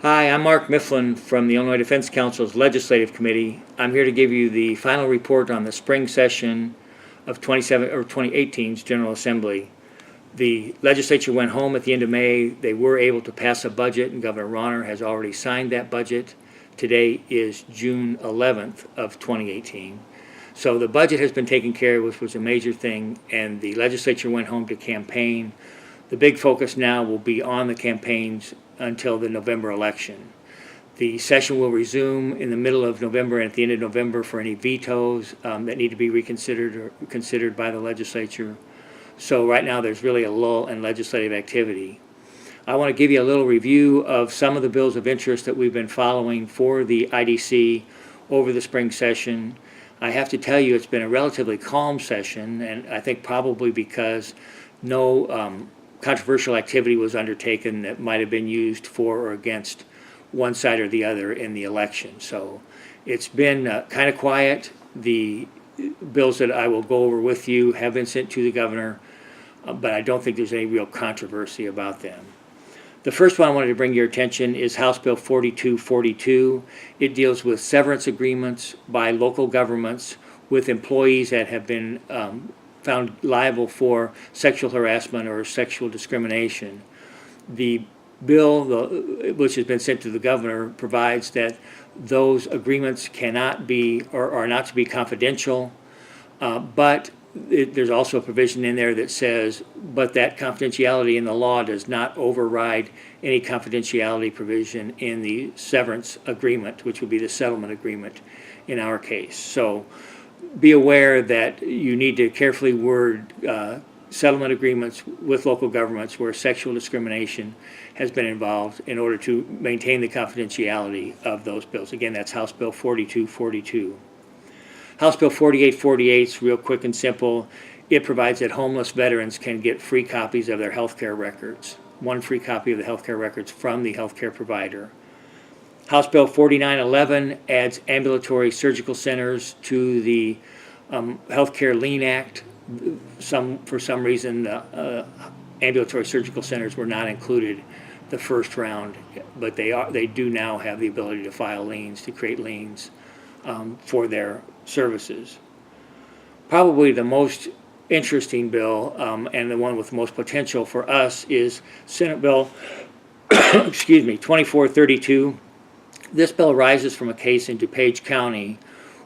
Hi, I'm Mark Mifflin from the Illinois Defense Council's Legislative Committee. I'm here to give you the final report on the spring session of 2018's General Assembly. The legislature went home at the end of May. They were able to pass a budget, and Governor Rauner has already signed that budget. Today is June 11th of 2018. So the budget has been taken care of, which was a major thing, and the legislature went home to campaign. The big focus now will be on the campaigns until the November election. The session will resume in the middle of November and at the end of November for any vetoes that need to be reconsidered or considered by the legislature. So right now there's really a lull in legislative activity. I want to give you a little review of some of the bills of interest that we've been following for the IDC over the spring session. I have to tell you it's been a relatively calm session, and I think probably because no controversial activity was undertaken that might have been used for or against one side or the other in the election. So it's been kind of quiet. The bills that I will go over with you have been sent to the governor, but I don't think there's any real controversy about them. The first one I wanted to bring your attention is House Bill 4242. It deals with severance agreements by local governments with employees that have been found liable for sexual harassment or sexual discrimination. The bill, which has been sent to the governor, provides that those agreements cannot be or are not to be confidential, but there's also a provision in there that says, but that confidentiality in the law does not override any confidentiality provision in the severance agreement, which would be the settlement agreement in our case. So be aware that you need to carefully word settlement agreements with local governments where sexual discrimination has been involved in order to maintain the confidentiality of those bills. Again, that's House Bill 4242. House Bill 4848 is real quick and simple. It provides that homeless veterans can get free copies of their health care records, one free copy of the health care records from the health care provider. House Bill 4911 adds ambulatory surgical centers to the Healthcare Lien Act. For some reason, ambulatory surgical centers were not included the first round, but they do now have the ability to file liens, to create liens for their services. Probably the most interesting bill and the one with the most potential for us is Senate Bill 2432. This bill arises from a case in DuPage County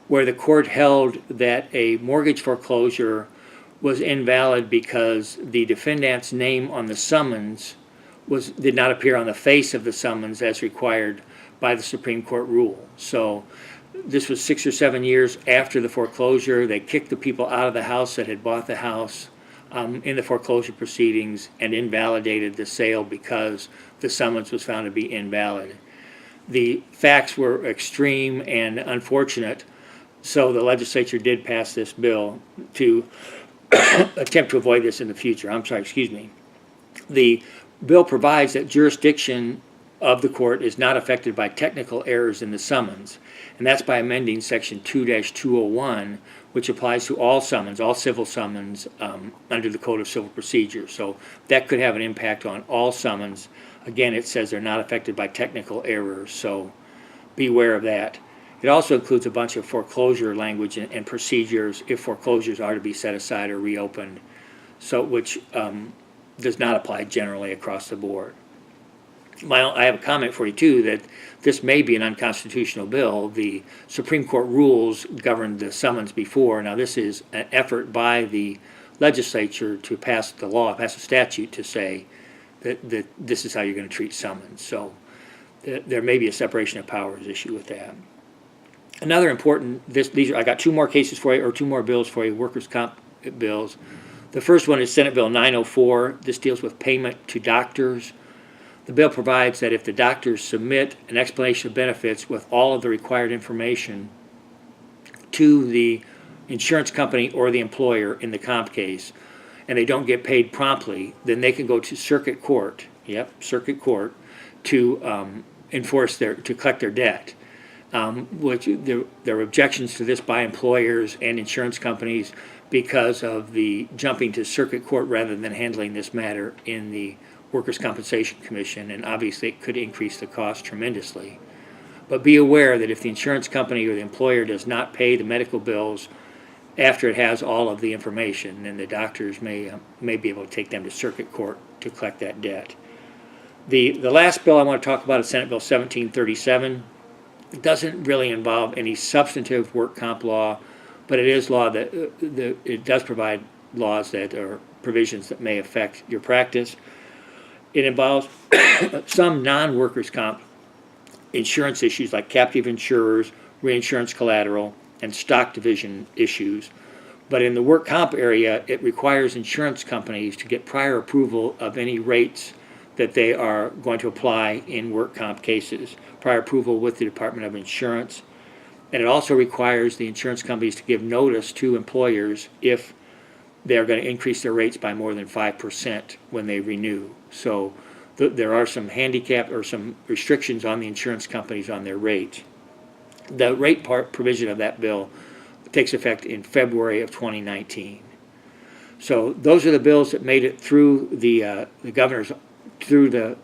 where the court held that a mortgage foreclosure was invalid because the defendant's name on the summons did not appear on the face of the summons as required by the Supreme Court rule. So this was 6 or 7 years after the foreclosure. They kicked the people out of the house that had bought the house in the foreclosure proceedings and invalidated the sale because the summons was found to be invalid. The facts were extreme and unfortunate, so the legislature did pass this bill to attempt to avoid this in the future. The bill provides that jurisdiction of the court is not affected by technical errors in the summons, and that's by amending Section 2-201, which applies to all summons, all civil summons under the Code of Civil Procedure. So that could have an impact on all summons. Again, it says they're not affected by technical errors, so beware of that. It also includes a bunch of foreclosure language and procedures if foreclosures are to be set aside or reopened, so which does not apply generally across the board. I have a comment for you, too, that this may be an unconstitutional bill. The Supreme Court rules governed the summons before. Now, this is an effort by the legislature to pass the law, pass a statute to say that this is how you're going to treat summons. So there may be a separation of powers issue with that. Another important, I got two more cases for you, or two more bills for you, workers' comp bills. The first one is Senate Bill 904. This deals with payment to doctors. The bill provides that if the doctors submit an explanation of benefits with all of the required information to the insurance company or the employer in the comp case, and they don't get paid promptly, then they can go to circuit court, to collect their debt. Which there are objections to this by employers and insurance companies because of the jumping to circuit court rather than handling this matter in the Workers' Compensation Commission, and obviously it could increase the cost tremendously. But be aware that if the insurance company or the employer does not pay the medical bills after it has all of the information, then the doctors may be able to take them to circuit court to collect that debt. The last bill I want to talk about is Senate Bill 1737. It doesn't really involve any substantive work comp law, but it is law that it does provide laws that are provisions that may affect your practice. It involves some non-workers' comp insurance issues like captive insurers, reinsurance collateral, and stock division issues. But in the work comp area, it requires insurance companies to get prior approval of any rates that they are going to apply in work comp cases, prior approval with the Department of Insurance. And it also requires the insurance companies to give notice to employers if they're going to increase their rates by more than 5% when they renew. So there are some handicap or some restrictions on the insurance companies on their rates. The rate part provision of that bill takes effect in February of 2019. So those are the bills that made it through the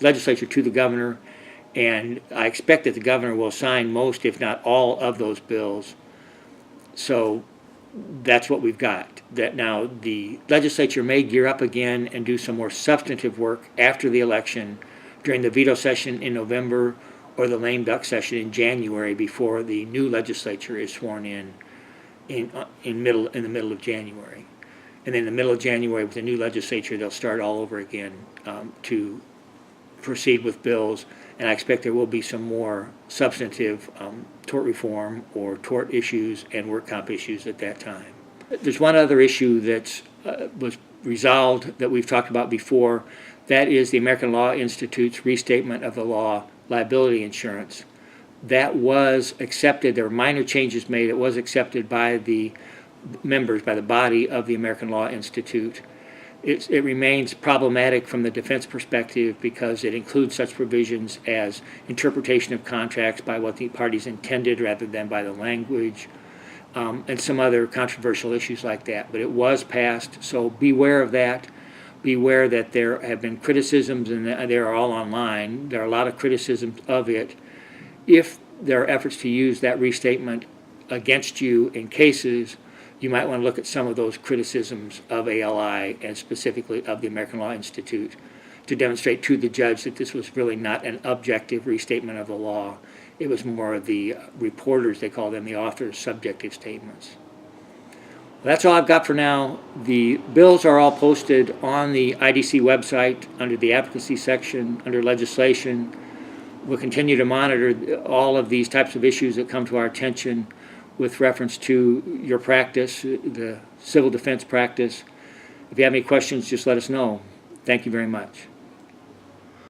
legislature to the governor, and I expect that the governor will sign most, if not all, of those bills. So that's what we've got. That now the legislature may gear up again and do some more substantive work after the election during the veto session in November or the lame duck session in January before the new legislature is sworn in the middle of January. And then in the middle of January with the new legislature, they'll start all over again to proceed with bills, and I expect there will be some more substantive tort reform or tort issues and work comp issues at that time. There's one other issue that was resolved that we've talked about before. That is the American Law Institute's restatement of the law, Liability Insurance. That was accepted. There were minor changes made. It was accepted by the members, by the body of the American Law Institute. It remains problematic from the defense perspective because it includes such provisions as interpretation of contracts by what the parties intended rather than by the language, and some other controversial issues like that. But it was passed, so beware of that. Beware that there have been criticisms, and they're all online. There are a lot of criticisms of it. If there are efforts to use that restatement against you in cases, you might want to look at some of those criticisms of ALI and specifically of the American Law Institute to demonstrate to the judge that this was really not an objective restatement of the law. It was more of the reporters, they call them, the authors' subjective statements. That's all I've got for now. The bills are all posted on the IDC website under the advocacy section, under legislation. We'll continue to monitor all of these types of issues that come to our attention with reference to your practice, the civil defense practice. If you have any questions, just let us know. Thank you very much.